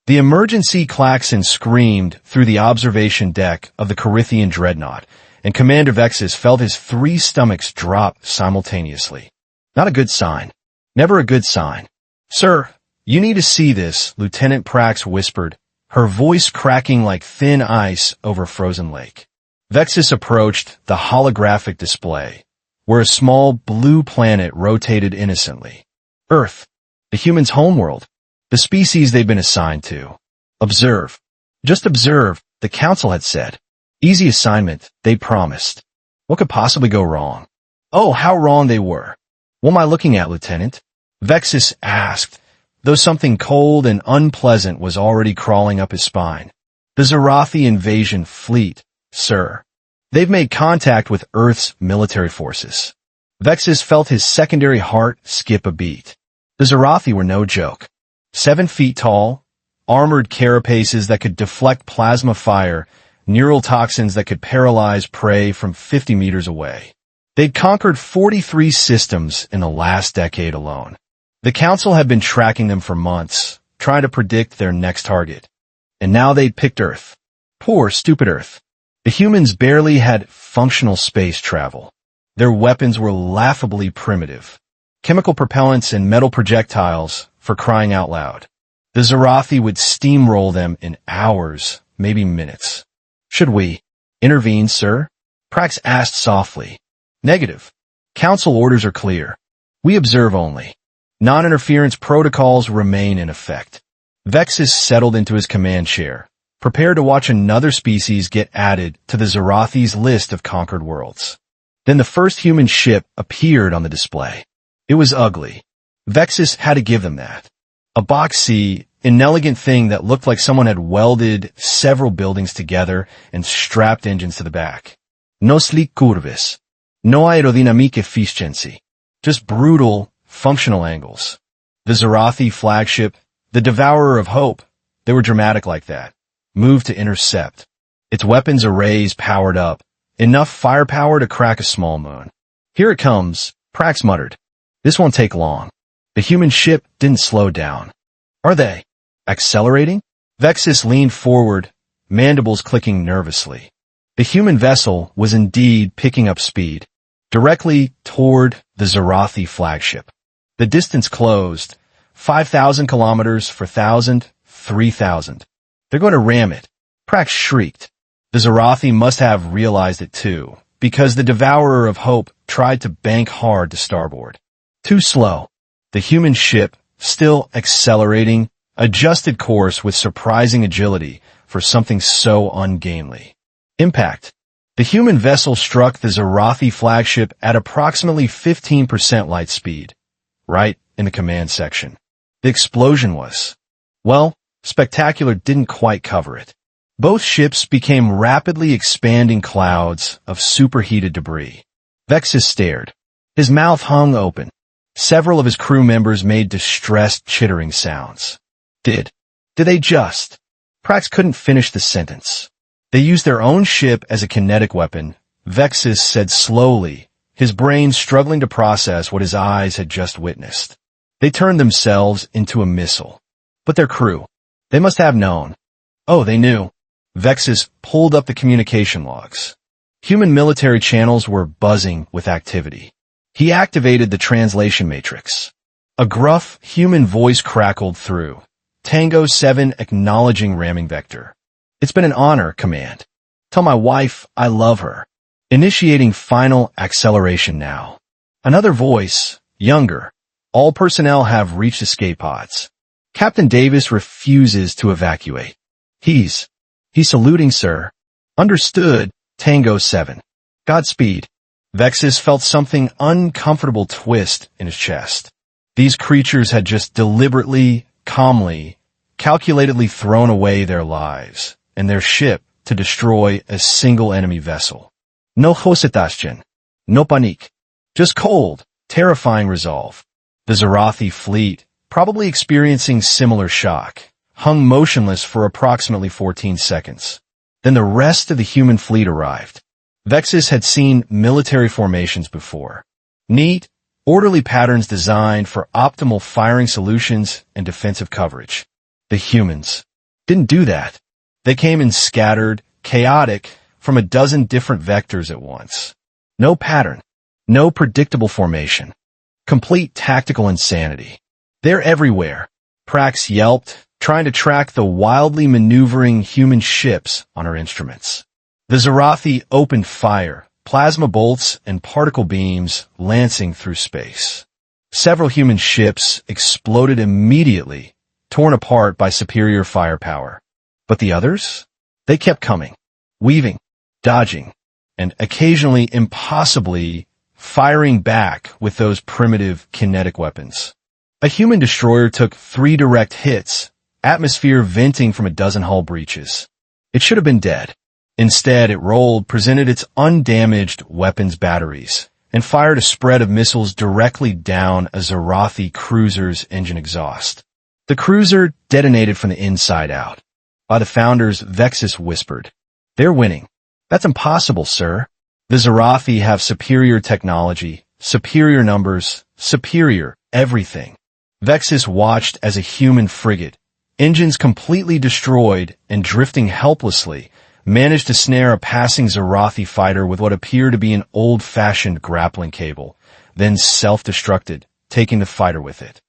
The emergency klaxon screamed through the observation deck of the Karithian dreadnought, and Commander Vexus felt his 3 stomachs drop simultaneously. Not a good sign. Never a good sign. "Sir, you need to see this," Lieutenant Prax whispered, her voice cracking like thin ice over a frozen lake. Vexus approached the holographic display, where a small blue planet rotated innocently. Earth, the humans' homeworld, the species they've been assigned to. "Observe. Just observe," the council had said. Easy assignment, they promised. What could possibly go wrong? Oh, how wrong they were. "What am I looking at, Lieutenant?" Vexus asked, though something cold and unpleasant was already crawling up his spine. "The Zerathi invasion fleet, sir. They've made contact with Earth's military forces." Vexus felt his secondary heart skip a beat. The Zerathi were no joke. 7 feet tall, armored carapaces that could deflect plasma fire, neural toxins that could paralyze prey from 50 meters away. They'd conquered 43 systems in the last decade alone. The Council had been tracking them for months, trying to predict their next target. And now they'd picked Earth. Poor, stupid Earth. The humans barely had functional space travel. Their weapons were laughably primitive. Chemical propellants and metal projectiles, for crying out loud. The Zerathi would steamroll them in hours, maybe minutes. "Should we intervene, sir?" Prax asked softly. "Negative. Council orders are clear. We observe only. Non-interference protocols remain in effect." Vexus settled into his command chair, prepared to watch another species get added to the Zerathi's list of conquered worlds. Then the first human ship appeared on the display. It was ugly. Vexus had to give them that. A boxy, inelegant thing that looked like someone had welded several buildings together and strapped engines to the back. No sleek curves. No aerodynamic efficiency. Just brutal, functional angles. The Zerathi flagship, the Devourer of Hope, they were dramatic like that. Moved to intercept. Its weapons arrays powered up. Enough firepower to crack a small moon. "Here it comes," Prax muttered. "This won't take long." The human ship didn't slow down. "Are they accelerating?" Vexus leaned forward, mandibles clicking nervously. The human vessel was indeed picking up speed, directly toward the Zerathi flagship. The distance closed, 5,000 kilometers for 1,000, 3,000. "They're going to ram it," Prax shrieked. The Zerathi must have realized it too, because the Devourer of Hope tried to bank hard to starboard. Too slow. The human ship, still accelerating, adjusted course with surprising agility for something so ungainly. Impact. The human vessel struck the Zerathi flagship at approximately 15% light speed, right in the command section. The explosion was, well, spectacular didn't quite cover it. Both ships became rapidly expanding clouds of superheated debris. Vexus stared. His mouth hung open. Several of his crew members made distressed, chittering sounds. Did they just? Prax couldn't finish the sentence. They used their own ship as a kinetic weapon, Vexus said slowly, his brain struggling to process what his eyes had just witnessed. They turned themselves into a missile. But their crew, they must have known. Oh, they knew. Vexus pulled up the communication logs. Human military channels were buzzing with activity. He activated the translation matrix. A gruff, human voice crackled through. Tango 7 acknowledging ramming vector. "It's been an honor, Command. Tell my wife I love her. Initiating final acceleration now." Another voice, younger. "All personnel have reached escape pods. Captain Davis refuses to evacuate. He's saluting, sir." "Understood, Tango 7. Godspeed." Vexus felt something uncomfortable twist in his chest. These creatures had just deliberately, calmly, calculatedly thrown away their lives and their ship to destroy a single enemy vessel. No hesitation, no panique. Just cold, terrifying resolve. The Zerathi fleet, probably experiencing similar shock, hung motionless for approximately 14 seconds. Then the rest of the human fleet arrived. Vexus had seen military formations before. Neat, orderly patterns designed for optimal firing solutions and defensive coverage. The humans. didn't do that. They came in scattered, chaotic, from a dozen different vectors at once. No pattern. No predictable formation. Complete tactical insanity. They're everywhere. Prax yelped, trying to track the wildly maneuvering human ships on her instruments. The Zerathi opened fire, plasma bolts and particle beams lancing through space. Several human ships exploded immediately, torn apart by superior firepower. But the others? They kept coming, weaving, dodging, and occasionally impossibly firing back with those primitive kinetic weapons. A human destroyer took 3 direct hits, atmosphere venting from a dozen hull breaches. It should have been dead. Instead, it rolled, presented its undamaged weapons batteries, and fired a spread of missiles directly down a Zerathi cruiser's engine exhaust. The cruiser detonated from the inside out. By the founders, Vexus whispered, "They're winning." "That's impossible, sir. The Zerathi have superior technology, superior numbers, superior everything." Vexus watched as a human frigate, engines completely destroyed and drifting helplessly, managed to snare a passing Zerathi fighter with what appeared to be an old-fashioned grappling cable, then self-destructed, taking the fighter with it.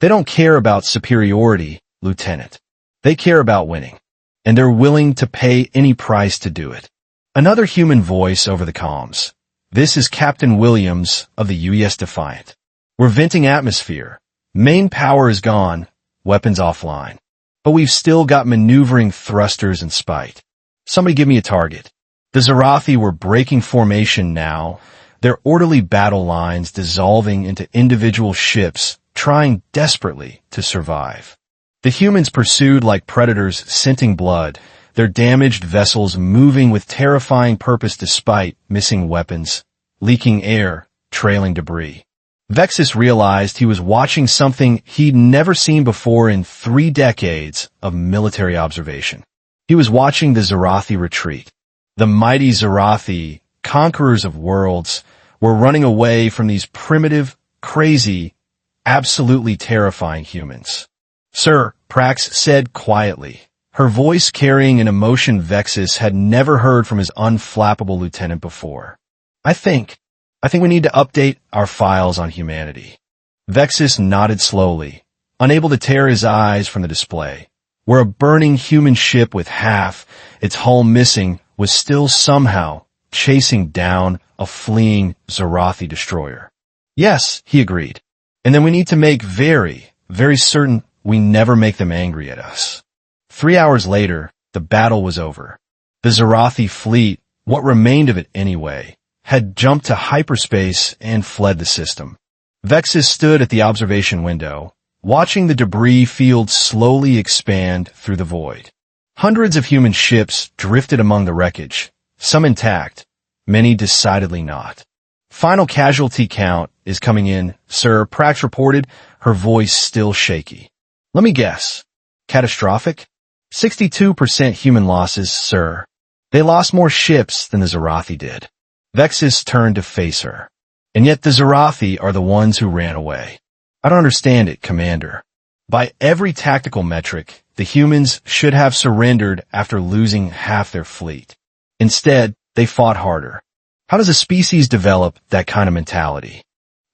They don't care about superiority, Lieutenant. They care about winning, and they're willing to pay any price to do it. Another human voice over the comms. "This is Captain Williams of the UES Defiant. We're venting atmosphere. Main power is gone, weapons offline. But we've still got maneuvering thrusters and spite. Somebody give me a target." The Zerathi were breaking formation now, their orderly battle lines dissolving into individual ships, trying desperately to survive. The humans pursued like predators scenting blood, their damaged vessels moving with terrifying purpose despite missing weapons, leaking air, trailing debris. Vexus realized he was watching something he'd never seen before in 3 decades of military observation. He was watching the Zerathi retreat. The mighty Zerathi, conquerors of worlds, were running away from these primitive, crazy, absolutely terrifying humans. "Sir," Prax said quietly, her voice carrying an emotion Vexus had never heard from his unflappable lieutenant before. I think we need to update our files on humanity." Vexus nodded slowly, unable to tear his eyes from the display, where a burning human ship with half its hull missing was still somehow chasing down a fleeing Zerathi destroyer. "Yes," he agreed. "And then we need to make very, very certain we never make them angry at us." 3 hours later, the battle was over. The Zerathi fleet, what remained of it anyway, had jumped to hyperspace and fled the system. Vexus stood at the observation window, watching the debris field slowly expand through the void. Hundreds of human ships drifted among the wreckage, some intact, many decidedly not. "Final casualty count is coming in, sir," Prax reported, her voice still shaky. "Let me guess. Catastrophic? 62% human losses, sir. They lost more ships than the Zerathi did." Vexus turned to face her. "And yet the Zerathi are the ones who ran away. I don't understand it, Commander. By every tactical metric, the humans should have surrendered after losing half their fleet. Instead, they fought harder. How does a species develop that kind of mentality?"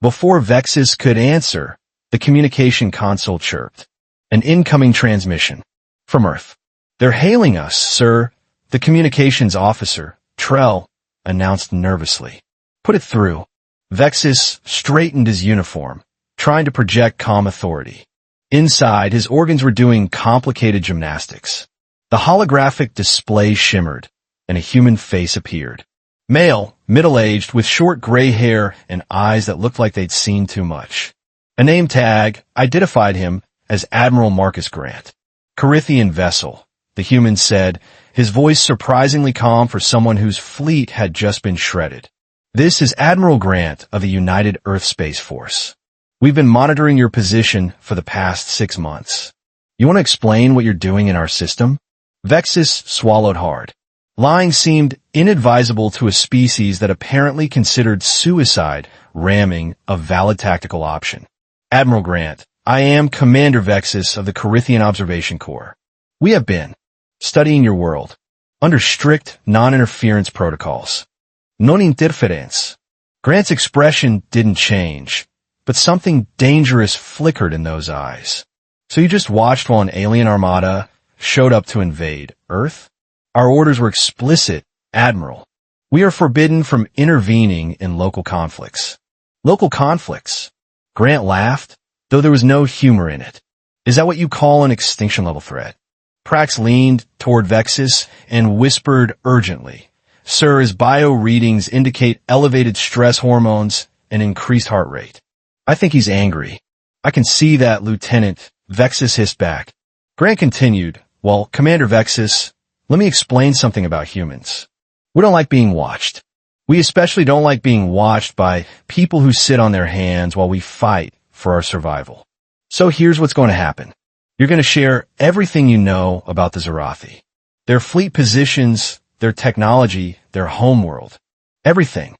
Before Vexus could answer, the communication console chirped. "An incoming transmission. From Earth." "They're hailing us, sir," the communications officer, Trell, announced nervously. "Put it through." Vexus straightened his uniform, trying to project calm authority. Inside, his organs were doing complicated gymnastics. The holographic display shimmered, and a human face appeared. Male, middle-aged, with short gray hair and eyes that looked like they'd seen too much. A name tag identified him as Admiral Marcus Grant. "Karithian vessel," the human said, his voice surprisingly calm for someone whose fleet had just been shredded. "This is Admiral Grant of the United Earth Space Force. We've been monitoring your position for the past 6 months. You want to explain what you're doing in our system?" Vexus swallowed hard. Lying seemed inadvisable to a species that apparently considered suicide ramming a valid tactical option. "Admiral Grant, I am Commander Vexus of the Karithian Observation Corps. We have been studying your world under strict non-interference protocols. Non interference. Grant's expression didn't change, but something dangerous flickered in those eyes. So you just watched while an alien armada showed up to invade Earth? Our orders were explicit, Admiral. We are forbidden from intervening in local conflicts. Local conflicts? Grant laughed, though there was no humor in it. Is that what you call an extinction-level threat? Prax leaned toward Vexus and whispered urgently, Sir, his bio readings indicate elevated stress hormones and increased heart rate. I think he's angry. I can see that, Lieutenant, Vexus hissed back. Grant continued, Well, Commander Vexus, let me explain something about humans. We don't like being watched. We especially don't like being watched by people who sit on their hands while we fight for our survival. So here's what's going to happen. You're going to share everything you know about the Zerathi. Their fleet positions, their technology, their homeworld. Everything.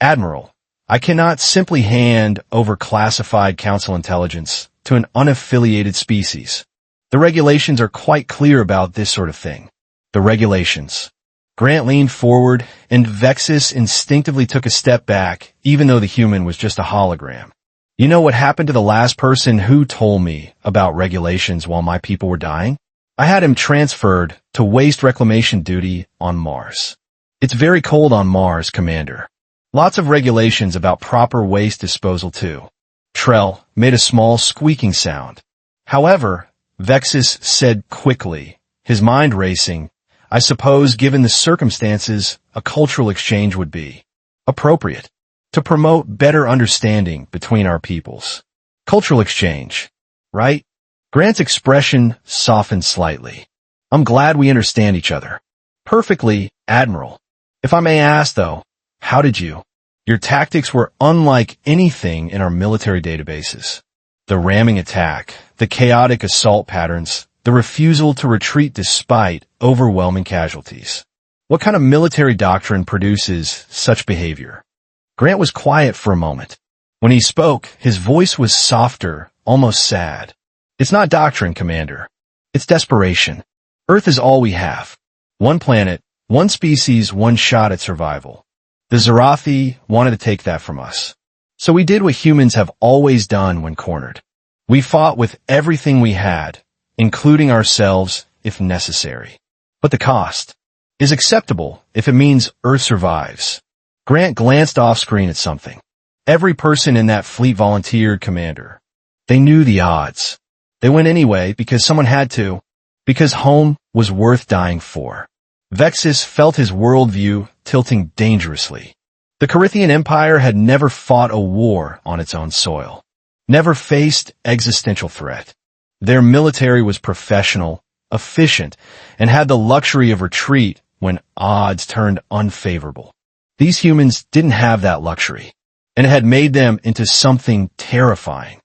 Admiral, I cannot simply hand over classified council intelligence to an unaffiliated species. The regulations are quite clear about this sort of thing. The regulations. Grant leaned forward, and Vexus instinctively took a step back, even though the human was just a hologram. You know what happened to the last person who told me about regulations while my people were dying? I had him transferred to waste reclamation duty on Mars. It's very cold on Mars, Commander. Lots of regulations about proper waste disposal, too. Trell made a small squeaking sound. However, Vexus said quickly, his mind racing, I suppose given the circumstances, a cultural exchange would be appropriate to promote better understanding between our peoples. Cultural exchange, right? Grant's expression softened slightly. I'm glad we understand each other. Perfectly, Admiral. If I may ask, though, how did you? Your tactics were unlike anything in our military databases. The ramming attack, the chaotic assault patterns, the refusal to retreat despite overwhelming casualties. What kind of military doctrine produces such behavior? Grant was quiet for a moment. When he spoke, his voice was softer, almost sad. It's not doctrine, Commander. It's desperation. Earth is all we have. One planet, one species, one shot at survival. The Zerathi wanted to take that from us. So we did what humans have always done when cornered. We fought with everything we had, including ourselves if necessary. But the cost is acceptable if it means Earth survives. Grant glanced off-screen at something. Every person in that fleet volunteered, Commander. They knew the odds. They went anyway because someone had to, because home was worth dying for. Vexus felt his worldview tilting dangerously. The Karithian Empire had never fought a war on its own soil, never faced existential threat. Their military was professional, efficient, and had the luxury of retreat when odds turned unfavorable. These humans didn't have that luxury, and it had made them into something terrifying.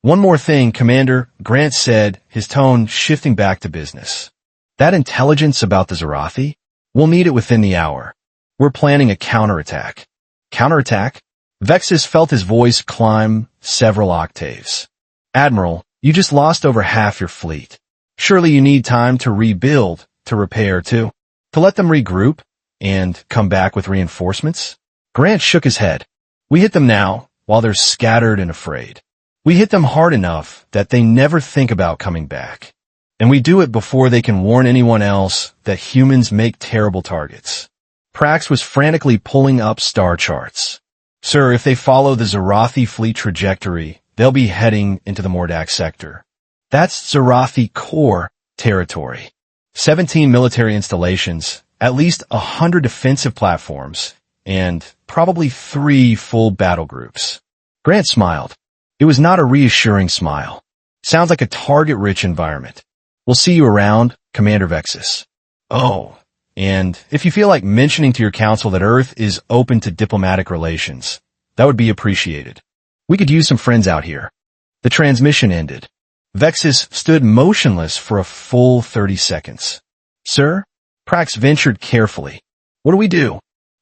One more thing, Commander, Grant said, his tone shifting back to business. That intelligence about the Zerathi? We'll need it within the hour. We're planning a counterattack. Counterattack? Vexus felt his voice climb several octaves. Admiral, you just lost over half your fleet. Surely you need time to rebuild, to repair, to let them regroup and come back with reinforcements? Grant shook his head. We hit them now, while they're scattered and afraid. We hit them hard enough that they never think about coming back. And we do it before they can warn anyone else that humans make terrible targets. Prax was frantically pulling up star charts. Sir, if they follow the Zerathi fleet trajectory, they'll be heading into the Mordak sector. That's Zerathi core territory. 17 military installations, at least 100 defensive platforms, and probably 3 full battle groups. Grant smiled. It was not a reassuring smile. Sounds like a target-rich environment. We'll see you around, Commander Vexus. Oh, and if you feel like mentioning to your council that Earth is open to diplomatic relations, that would be appreciated. We could use some friends out here. The transmission ended. Vexus stood motionless for a full 30 seconds. Sir? Prax ventured carefully. What do we do?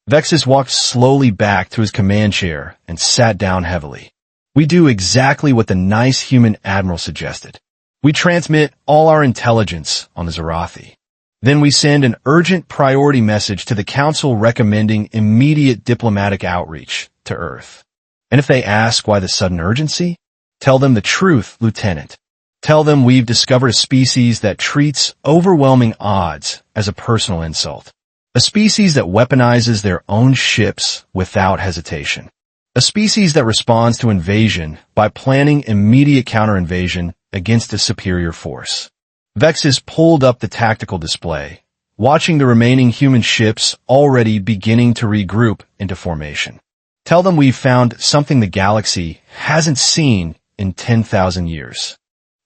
Vexus walked slowly back to his command chair and sat down heavily. We do exactly what the nice human admiral suggested. We transmit all our intelligence on the Zerathi. Then we send an urgent priority message to the Council recommending immediate diplomatic outreach to Earth. And if they ask why the sudden urgency, tell them the truth, Lieutenant. Tell them we've discovered a species that treats overwhelming odds as a personal insult. A species that weaponizes their own ships without hesitation. A species that responds to invasion by planning immediate counter-invasion against a superior force. Vexus pulled up the tactical display, watching the remaining human ships already beginning to regroup into formation. Tell them we've found something the galaxy hasn't seen in 10,000 years.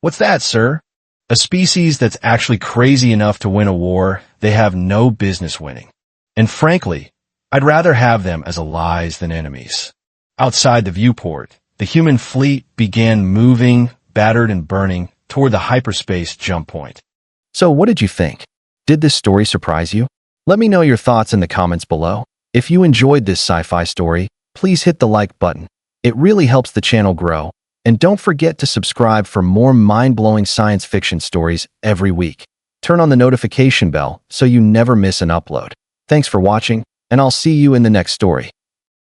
What's that, sir? A species that's actually crazy enough to win a war they have no business winning. And frankly, I'd rather have them as allies than enemies. Outside the viewport, the human fleet began moving, battered and burning, toward the hyperspace jump point. So what did you think? Did this story surprise you? Let me know your thoughts in the comments below. If you enjoyed this sci-fi story, please hit the like button. It really helps the channel grow. And don't forget to subscribe for more mind-blowing science fiction stories every week. Turn on the notification bell so you never miss an upload. Thanks for watching, and I'll see you in the next story.